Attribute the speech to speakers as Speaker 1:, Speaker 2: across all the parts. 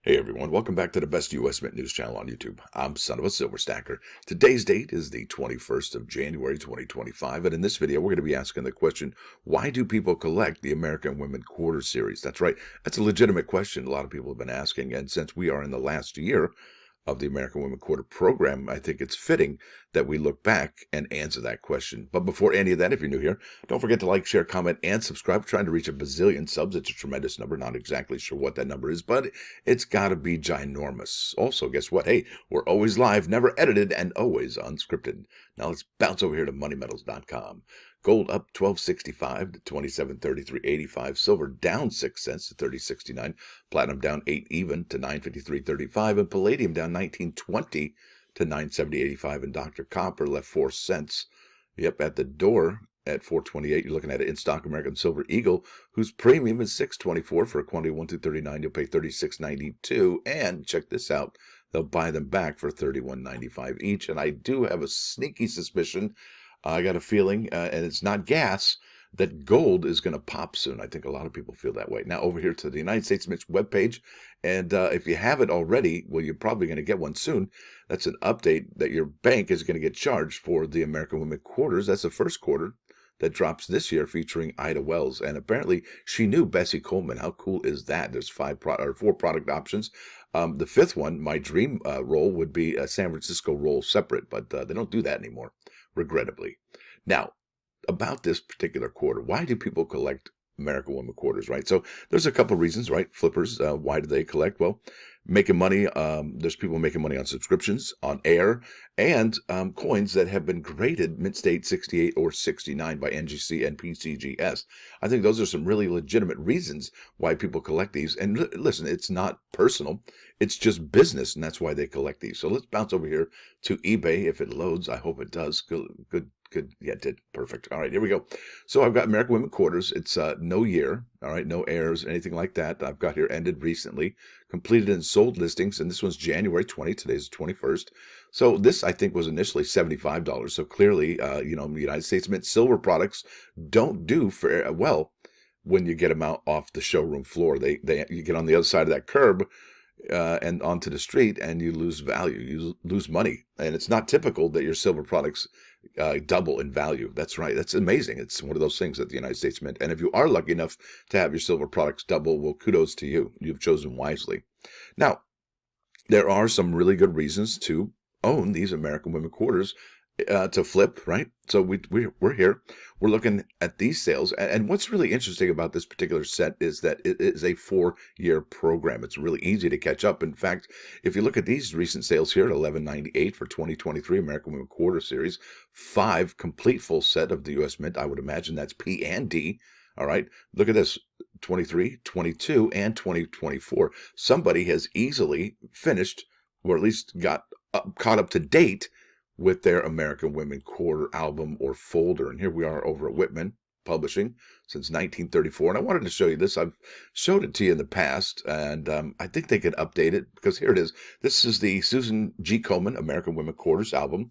Speaker 1: Hey everyone, welcome back to the best U.S. Mint news channel on YouTube. I'm Son of a Silver Stacker. Today's date is the 21st of January 2025, and in this video we're going to be asking the question, why do people collect the American Women Quarter Series? That's right, that's a legitimate question a lot of people have been asking, and since we are in the last year of the American Women Quarter program, I think it's fitting that we look back and answer that question. But before any of that, if you're new here, don't forget to like, share, comment, and subscribe. We're trying to reach a bazillion subs. It's a tremendous number. Not exactly sure what that number is, but it's got to be ginormous. Also, guess what? Hey, we're always live, never edited, and always unscripted. Now let's bounce over here to moneymetals.com. Gold up 12.65 to 27.33.85. Silver down 6 cents to 30.69. Platinum down 8 even to 9.53.35. And palladium down 19.20 to 9.70.85. And Dr. Copper left 4 cents. Yep, at the door at 4.28. You're looking at an in-stock American Silver Eagle, whose premium is 6.24 for a quantity of 1,239. You'll pay 36.92. And check this out. They'll buy them back for 31.95 each. And I do have a sneaky suspicion, I got a feeling, and it's not gas, that gold is going to pop soon. I think a lot of people feel that way. Now over here to the United States Mint's webpage, and if you have it already, well, you're probably going to get one soon. That's an update that your bank is going to get charged for the American Women Quarters. That's the first quarter that drops this year, featuring Ida Wells, and apparently she knew Bessie Coleman. How cool is that? There's 4 product options. The fifth one, my dream roll, would be a San Francisco roll separate, but they don't do that anymore, regrettably. Now, about this particular quarter, why do people collect American Women Quarters, right? So there's a couple reasons, right? Flippers, why do they collect? Well, making money. There's people making money on subscriptions, on air, and coins that have been graded mint state 68 or 69 by NGC and PCGS. I think those are some really legitimate reasons why people collect these. And listen, it's not personal. It's just business, and that's why they collect these. So let's bounce over here to eBay if it loads. I hope it does. Good. Yeah, it did. Perfect. All right, here we go. So I've got American Women Quarters. It's no year. All right, no errors, anything like that. I've got here ended recently, completed and sold listings, and this one's January 20. Today's the 21st. So this, I think, was initially $75. So clearly, the United States Mint silver products don't do well when you get them out off the showroom floor. You get on the other side of that curb and onto the street, and you lose value. You lose money, and it's not typical that your silver products double in value. That's right. That's amazing. It's one of those things at the United States Mint. And if you are lucky enough to have your silver products double, well, kudos to you. You've chosen wisely. Now, there are some really good reasons to own these American Women Quarters to flip, right? So we're here. We're looking at these sales. And what's really interesting about this particular set is that it is a 4-year program. It's really easy to catch up. In fact, if you look at these recent sales here at $11.98 for 2023 American Women Quarter Series, 5 complete full set of the U.S. Mint. I would imagine that's P and D. All right. Look at this. 23, 22, and 2024. Somebody has easily finished, or at least got caught up to date with their American Women Quarter album or folder. And here we are over at Whitman Publishing since 1934. And I wanted to show you this. I've showed it to you in the past, and I think they could update it, because here it is. This is the Susan G. Komen American Women Quarters album,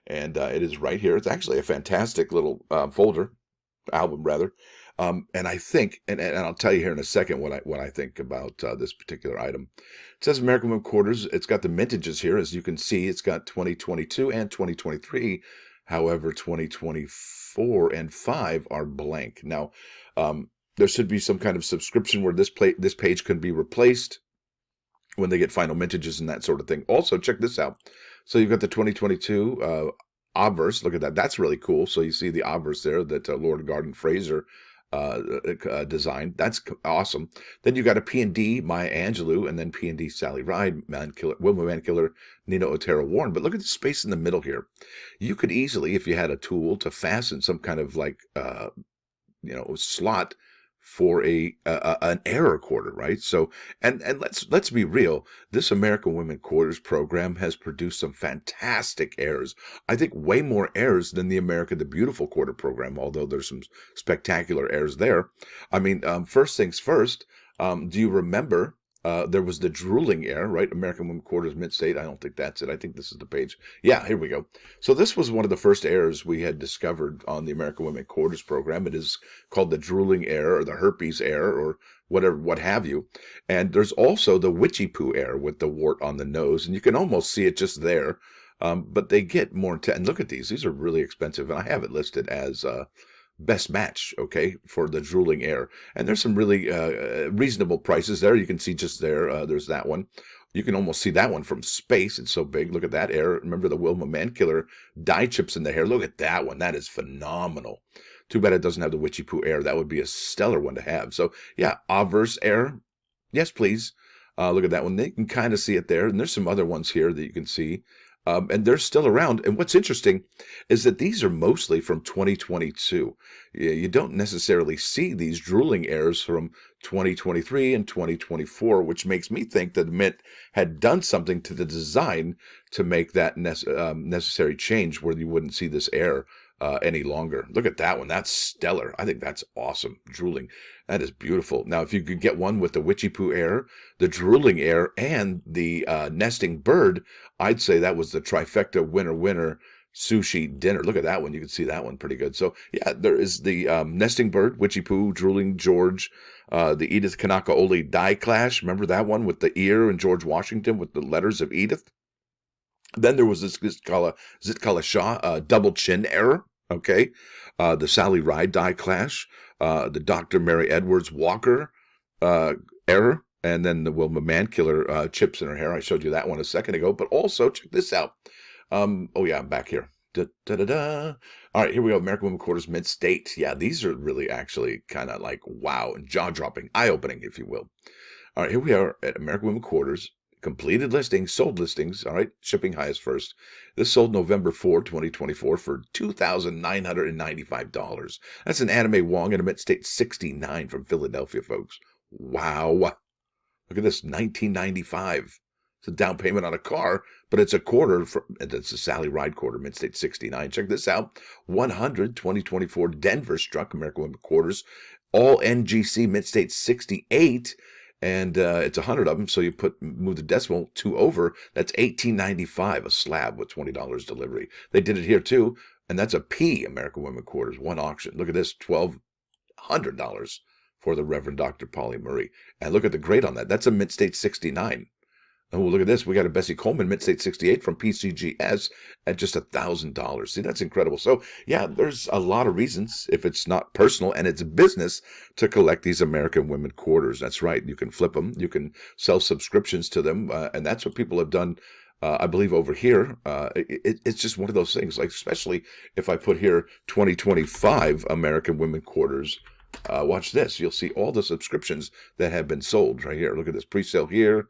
Speaker 1: and it is right here. It's actually a fantastic little album rather. And I think, and I'll tell you here in a second what I think about this particular item. It says American Women Quarters. It's got the mintages here, as you can see. It's got 2022 and 2023. However, 2024 and 5 are blank. Now, there should be some kind of subscription where this page can be replaced when they get final mintages and that sort of thing. Also, check this out. So you've got the 2022 obverse. Look at that. That's really cool. So you see the obverse there that Lord Garden Fraser designed. That's awesome. Then you got a P&D Maya Angelou, and then P&D Sally Ride, Wilma Mankiller, Nina Otero Warren. But look at the space in the middle here. You could easily, if you had a tool to fasten some kind of like slot for an error quarter, right? So, and let's be real. This American Women Quarters program has produced some fantastic errors. I think way more errors than the America the Beautiful Quarter program, although there's some spectacular errors there. I mean, first things first, do you remember There was the drooling heir, right? American Women Quarters Mint State. I don't think that's it. I think this is the page. Yeah, here we go. So this was one of the first heirs we had discovered on the American Women Quarters program. It is called the drooling heir or the herpes heir or whatever, what have you. And there's also the witchy poo heir with the wart on the nose, and you can almost see it just there. But they get more intense. And look at these. These are really expensive, and I have it listed as best match, okay, for the drooling heir. And there's some really reasonable prices there. You can see just there, there's that one. You can almost see that one from space. It's so big. Look at that heir. Remember the Wilma Mankiller dye chips in the hair? Look at that one. That is phenomenal. Too bad it doesn't have the witchy poo heir. That would be a stellar one to have. So yeah, Avers heir. Yes, please. Look at that one. You can kind of see it there. And there's some other ones here that you can see. And they're still around. And what's interesting is that these are mostly from 2022. You don't necessarily see these drooling heirs from 2023 and 2024, which makes me think that the Mint had done something to the design to make that necessary change where you wouldn't see this heir any longer. Look at that one. That's stellar. I think that's awesome. Drooling. That is beautiful. Now, if you could get one with the witchy poo heir, the drooling heir, and the nesting bird, I'd say that was the trifecta winner sushi dinner. Look at that one. You can see that one pretty good. So yeah, there is the nesting bird, witchy poo, drooling George, the Edith Kanaka Ole die clash. Remember that one with the ear and George Washington with the letters of Edith? Then there was this Zitkala Shah, double chin error, okay? The Sally Ride die clash, the Dr. Mary Edwards Walker error, and then the Wilma Mankiller chips in her hair. I showed you that one a second ago, but also check this out. Oh yeah, I'm back here. Da-da-da-da. All right, here we go. American Women Quarters Mint State. Yeah, these are really actually kind of like wow and jaw-dropping, eye-opening, if you will. All right, here we are at American Women Quarters. Completed listings, sold listings, all right, shipping highest first. This sold November 4, 2024 for $2,995. That's an Anime Wong and a Mint State 69 from Philadelphia, folks. Wow. Look at this, $19.95. It's a down payment on a car, but it's a quarter, it's a Sally Ride quarter, Mint State 69. Check this out, 100 2024 Denver struck American Women Quarters, all NGC Mint State 68. And it's 100 of them, so you move the decimal 2 over. That's $18.95 a slab with $20 delivery. They did it here too, and that's a P American Women Quarters, one auction. Look at this, $1,200 for the Reverend Dr. Polly Murray. And look at the grade on that. That's a Mint State 69. Oh, look at this. We got a Bessie Coleman Mint State 68 from PCGS at just $1,000. See, that's incredible. So, yeah, there's a lot of reasons, if it's not personal and it's business, to collect these American Women Quarters. That's right. You can flip them. You can sell subscriptions to them. And that's what people have done, I believe, over here. It's just one of those things, like especially if I put here 2025 American Women Quarters. Watch this. You'll see all the subscriptions that have been sold right here. Look at this pre-sale here.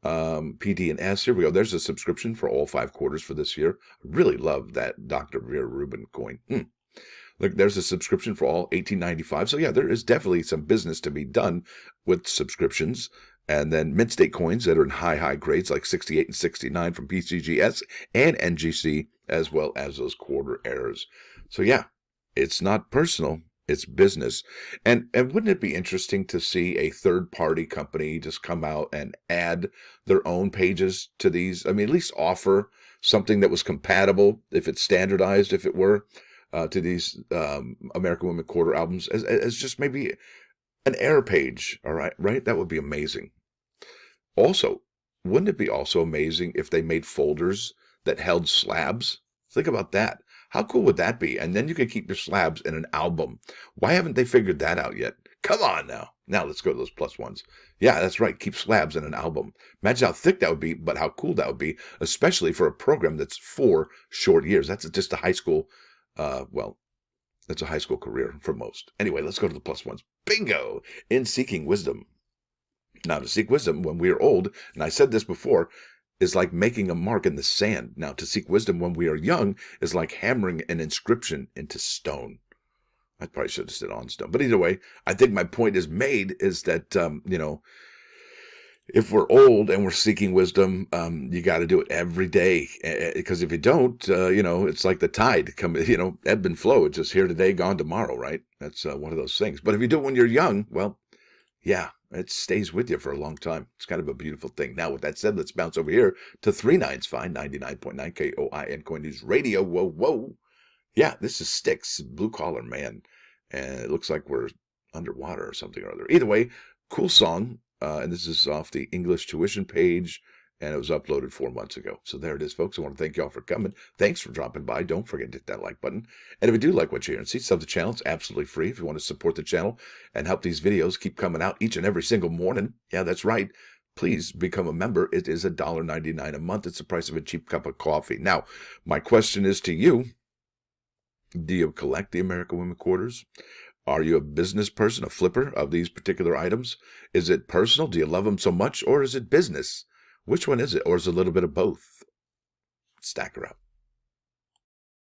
Speaker 1: PD and S. Here we go. There's a subscription for all 5 quarters for this year. I really love that Dr. Vera Rubin coin. Look, there's a subscription for all $18.95. So yeah, there is definitely some business to be done with subscriptions. And then Mint State coins that are in high grades like 68 and 69 from PCGS and NGC, as well as those quarter errors. So yeah, it's not personal. It's business. And wouldn't it be interesting to see a third-party company just come out and add their own pages to these? I mean, at least offer something that was compatible, if it's standardized, if it were, to these American Women Quarter albums, as just maybe an error page, all right? Right? That would be amazing. Also, wouldn't it be also amazing if they made folders that held slabs? Think about that. How cool would that be? And then you could keep your slabs in an album. Why haven't they figured that out yet? Come on now. Now let's go to those plus ones. Yeah, that's right. Keep slabs in an album. Imagine how thick that would be, but how cool that would be, especially for a program that's 4 short years. That's just a high school, that's a high school career for most. Anyway, let's go to the plus ones. Bingo! In seeking wisdom. Now, to seek wisdom when we are old, and I said this before, is like making a mark in the sand. Now, to seek wisdom when we are young is like hammering an inscription into stone. I probably should have said on stone. But either way, I think my point is made is that, if we're old and we're seeking wisdom, you got to do it every day. Because if you don't, it's like the tide, ebb and flow. It's just here today, gone tomorrow, right? That's one of those things. But if you do it when you're young, well, yeah, It stays with you for a long time. It's kind of a beautiful thing. Now, with that said, let's bounce over here to 39's Fine, 99.9 KOIN Coin News Radio. Whoa, whoa. Yeah, this is Styx, Blue Collar Man. And it looks like we're underwater or something or other. Either way, cool song. And this is off the English tuition page. And it was uploaded 4 months ago. So there it is, folks. I want to thank y'all for coming. Thanks for dropping by. Don't forget to hit that like button. And if you do like what you hear and see, sub the channel. It's absolutely free. If you want to support the channel and help these videos keep coming out each and every single morning. Yeah, that's right. Please become a member. It is $1.99 a month. It's the price of a cheap cup of coffee. Now, my question is to you. Do you collect the American Women Quarters? Are you a business person, a flipper of these particular items? Is it personal? Do you love them so much? Or is it business? Which one is it? Or is it a little bit of both? Stacker up.